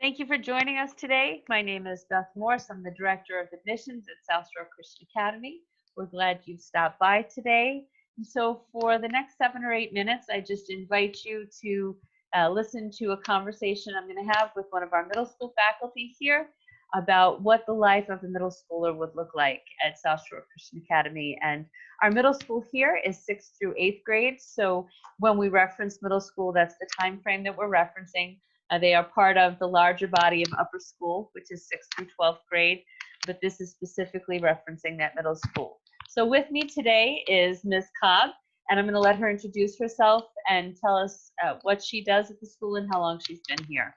Thank you for joining us today. My name is Beth Morse. I'm the Director of Admissions at South Shore Christian Academy. We're glad you've stopped by today. And so for the next 7 or 8 minutes, I just invite you to listen to a conversation I'm going to have with one of our middle school faculty here about what the life of a middle schooler would look like at South Shore Christian Academy. And our middle school here is 6th through 8th grade. So when we reference middle school, that's the time frame that we're referencing. They are part of the larger body of upper school, which is 6th through 12th grade, but this is specifically referencing that middle school. So with me today is Ms. Cobb, and I'm going to let her introduce herself and tell us what she does at the school and how long she's been here.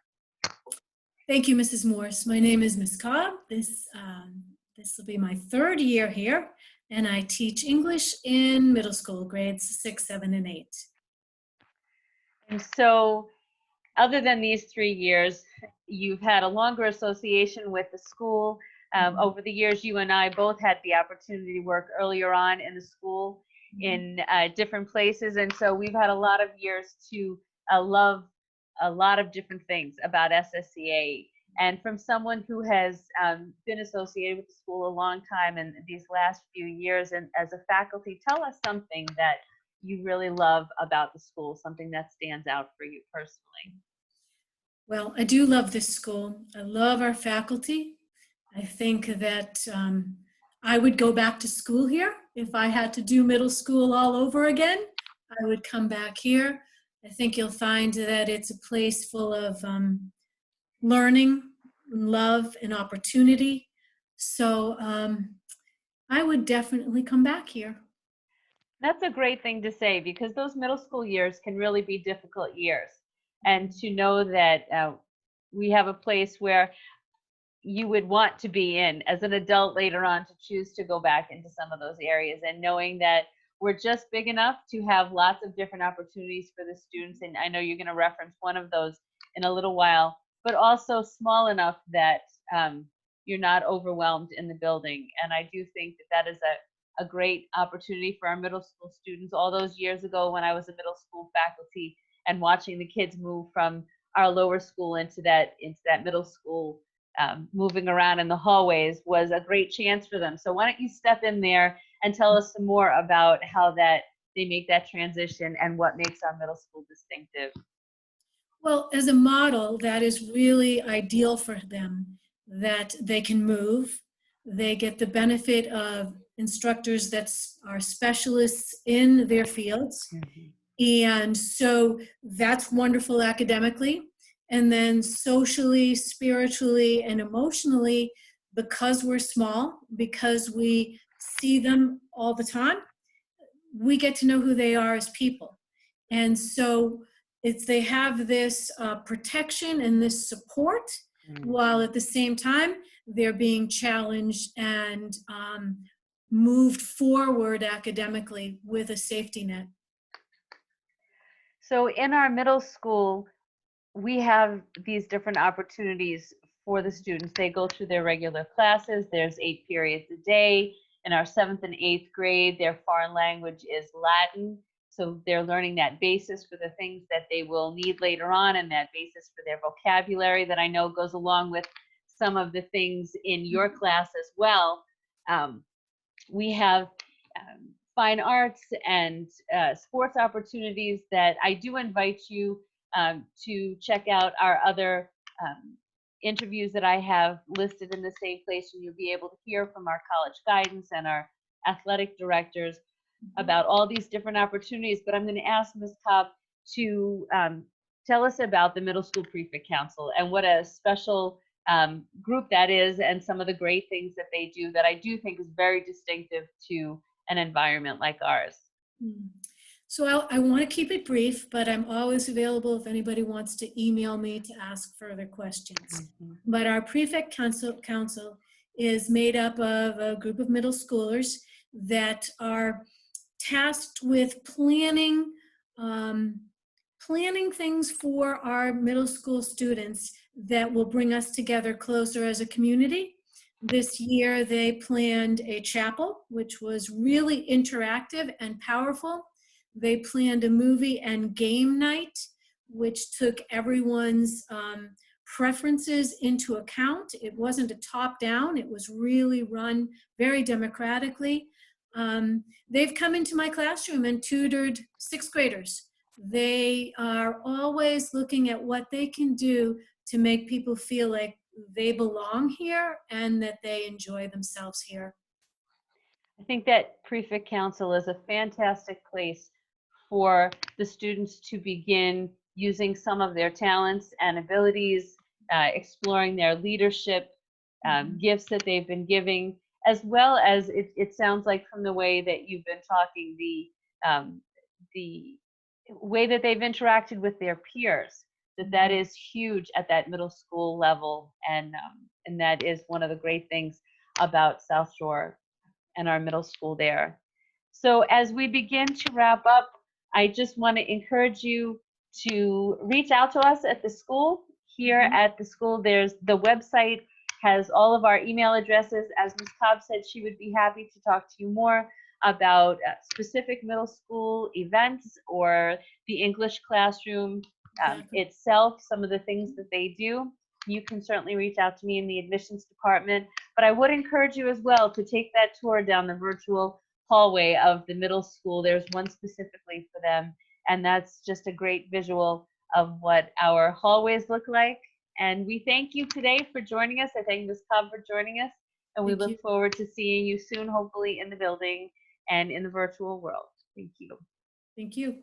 Thank you, Mrs. Morse. My name is Ms. Cobb. This will be my 3rd year here, and I teach English in middle school, grades 6, 7, and 8. And so other than these 3 years, you've had a longer association with the school. Over the years, you and I both had the opportunity to work earlier on in the school in different places. And so we've had a lot of years to love a lot of different things about SSCA. And from someone who has been associated with the school a long time and these last few years, and as a faculty, tell us something that you really love about the school, something that stands out for you personally. Well, I do love this school. I love our faculty. I think that I would go back to school here. If I had to do middle school all over again, I would come back here. I think you'll find that it's a place full of learning, love, and opportunity. So I would definitely come back here. That's a great thing to say, because those middle school years can really be difficult years. And to know that we have a place where you would want to be in as an adult later on to choose to go back into some of those areas, and knowing that we're just big enough to have lots of different opportunities for the students. And I know you're going to reference one of those in a little while, but also small enough that you're not overwhelmed in the building. And I do think that that is a great opportunity for our middle school students. All those years ago when I was a middle school faculty and watching the kids move from our lower school into that middle school, moving around in the hallways was a great chance for them. So why don't you step in there and tell us some more about how that they make that transition and what makes our middle school distinctive. Well, as a model, that is really ideal for them, that they can move. They get the benefit of instructors that are specialists in their fields. And so that's wonderful academically. And then socially, spiritually, and emotionally, because we're small, because we see them all the time, we get to know who they are as people. And so they have this protection and this support, while at the same time, they're being challenged and moved forward academically with a safety net. So in our middle school, we have these different opportunities for the students. They go through their regular classes. There's 8 periods a day. In our 7th and 8th grade, their foreign language is Latin. So they're learning that basis for the things that they will need later on, and that basis for their vocabulary that I know goes along with some of the things in your class as well. We have fine arts and sports opportunities that I do invite you to check out our other interviews that I have listed in the same place, and you'll be able to hear from our college guidance and our athletic directors about all these different opportunities. But I'm going to ask Ms. Cobb to tell us about the Middle School Prefect Council and what a special group that is, and some of the great things that they do that I do think is very distinctive to an environment like ours. So I want to keep it brief, but I'm always available if anybody wants to email me to ask further questions. But our Prefect Council is made up of a group of middle schoolers that are tasked with planning things for our middle school students that will bring us together closer as a community. This year they planned a chapel, which was really interactive and powerful. They planned a movie and game night, which took everyone's preferences into account. It wasn't a top-down. It was really run very democratically. They've come into my classroom and tutored sixth graders. They are always looking at what they can do to make people feel like they belong here and that they enjoy themselves here. I think that prefect council is a fantastic place for the students to begin using some of their talents and abilities, exploring their leadership gifts that they've been giving, as well as it sounds like from the way that you've been talking, the way that they've interacted with their peers, that is huge at that middle school level, and that is one of the great things about South Shore and our middle school there. So as we begin to wrap up, I just want to encourage you to reach out to us at the school. Here at the school, there's the website has all of our email addresses. As Ms. Cobb said, she would be happy to talk to you more about specific middle school events or the English classroom itself, some of the things that they do. You can certainly reach out to me in the admissions department, but I would encourage you as well to take that tour down the virtual hallway of the middle school. There's one specifically for them, and that's just a great visual of what our hallways look like. And we thank you today for joining us. I thank Ms. Cobb for joining us, and we Thank look you. forward to seeing you soon, hopefully in the building and in the virtual world. Thank you. Thank you.